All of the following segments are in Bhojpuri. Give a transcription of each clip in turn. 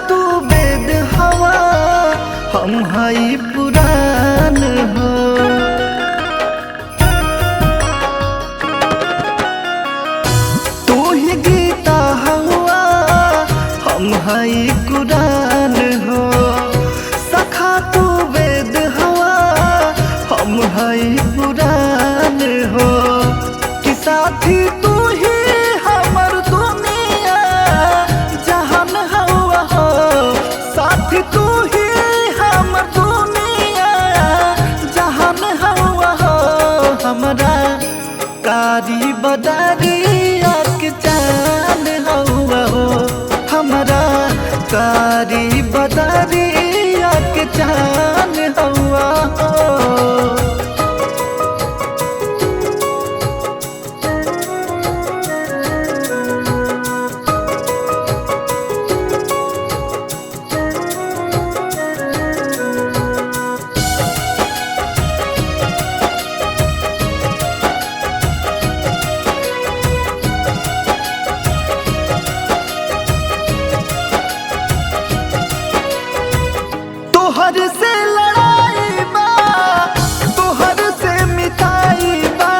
तू वेद हवा हम हई पुराण हो। तू ही गीता हवा हम हई कुरान हो। सखा तू वेद हवा हम हई पुराण हो। कि साथी तू ही हमर दुनिया जहान हवा हो। साथी तू ही हमर दुनिया जहान हवा हो। हमरा कारी बदरिया के चांद हवा हो। हमरा कारी बदरिया के चांद हवा हो। तोहर से लड़ाई बा तोहर से मिताई बा।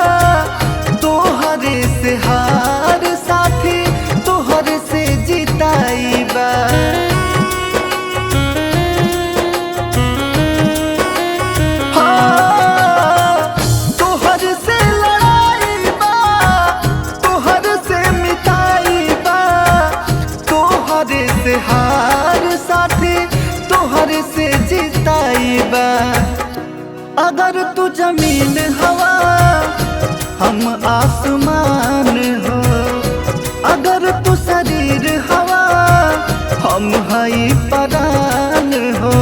तोहर से हार साथी तोहर से जिताई बा। हाँ, तोहर से लड़ाई बा तोहर से मिताई बा। तोहर से हार साथी तोहर से जिताई बा। अगर तू जमीन हवा हम आसमान हो। अगर तू शरीर हवा हम हई परान हो।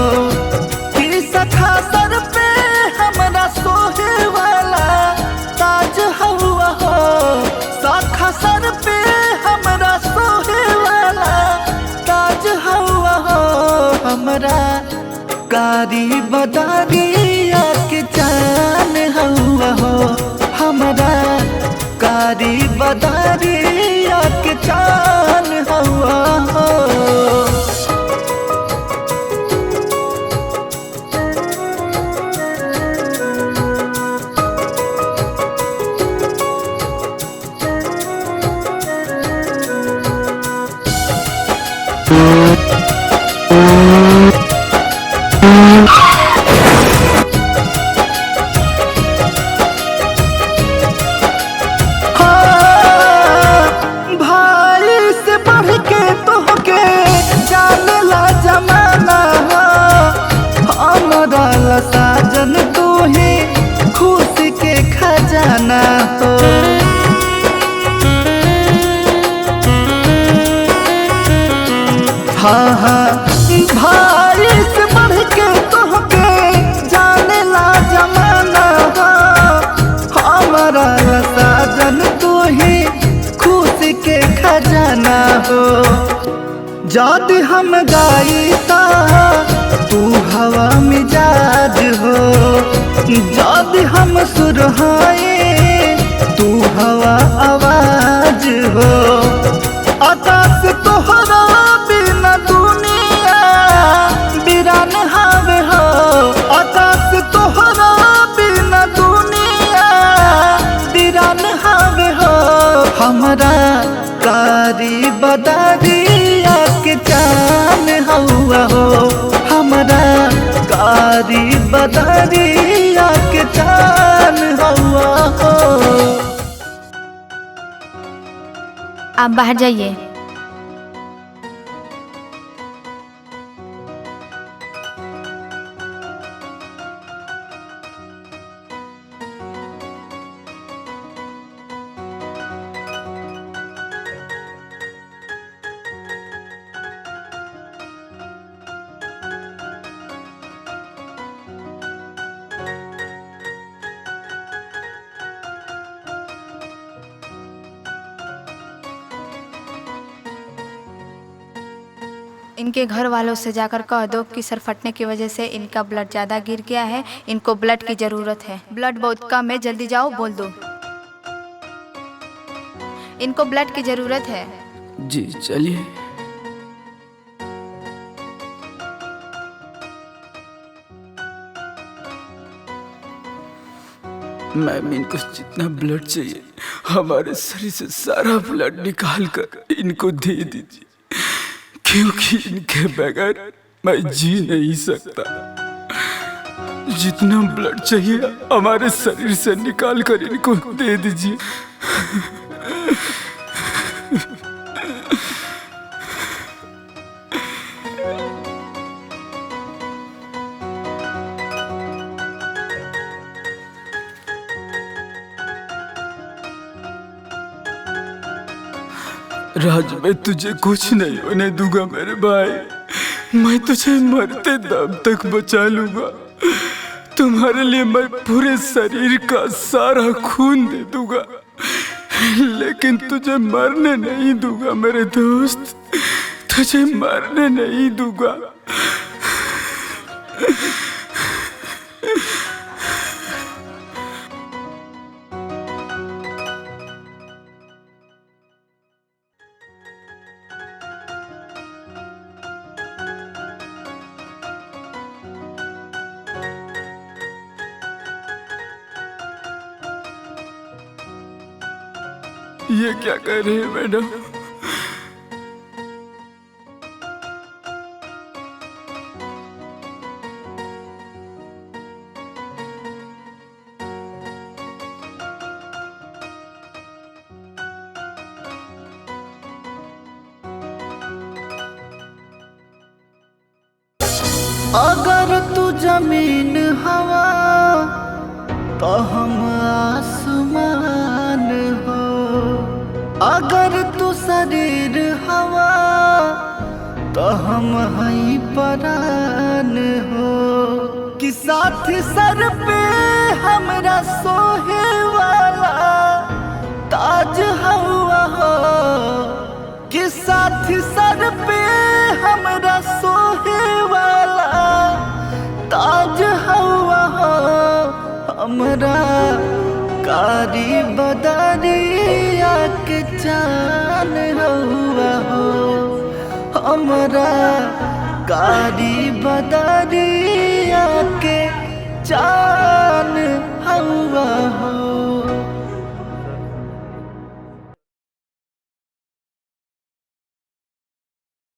कि सखा सर पे हमरा सोहे वाला ताज हवा हो। सखा सर पे हमरा सोहे वाला ताज हवा हो। हमरा कारी बदरिया के चान हवा हो। हमरा कारी बदरिया के चान हवा हो। साजन तू ही खुशी के खजाना हो। हाँ हाँ भाई से बढ़ के तोहके जाने ला जमाना हो। हमारा साजन तू ही खुशी के खजाना हो। जदि हम गाइता तू हवा मिजाज हो। जदि हम सुरहाए तू हवा आवाज हो। आकाश तोहरा बिना दुनिया बिरान हावे हो। आकाश तोहरा बिना दुनिया बिरान हावे हो। हमरा कारी बदरिया के चान हवा हो। हमरा कारी बदरिया के चान हवा हो। आप बाहर जाइए। इनके घर वालों से जाकर कह दो कि सर फटने की वजह से इनका ब्लड ज़्यादा गिर गया है। इनको ब्लड की ज़रूरत है। ब्लड बहुत कम है, जल्दी जाओ बोल दो। इनको ब्लड की ज़रूरत है। जी चलिए। मैम इनको जितना ब्लड चाहिए हमारे शरीर से सारा ब्लड निकाल कर इनको दे दीजिए, क्योंकि इनके बगैर मैं जी नहीं सकता। जितना ब्लड चाहिए हमारे शरीर से निकाल कर इनको दे दीजिए। राज, मैं तुझे कुछ नहीं होने दूंगा मेरे भाई। मैं तुझे मरते दम तक बचा लूंगा। तुम्हारे लिए मैं पूरे शरीर का सारा खून दे दूंगा, लेकिन तुझे मरने नहीं दूंगा मेरे दोस्त, तुझे मरने नहीं दूंगा। ये क्या कर रहे हैं मैडम? अगर तू जमीन हवा तो हम आसमान हो, अगर तू शरीर हवा तो हम हई परान हो। कि साथ सर पे हमरा सोहे वाला ताज हवा हो, कि साथ सर पे हमरा सोहे वाला ताज हवा हो। हमरा कारी बदरिया के चान हवा हो, हमरा कारी बदरिया के चान हवा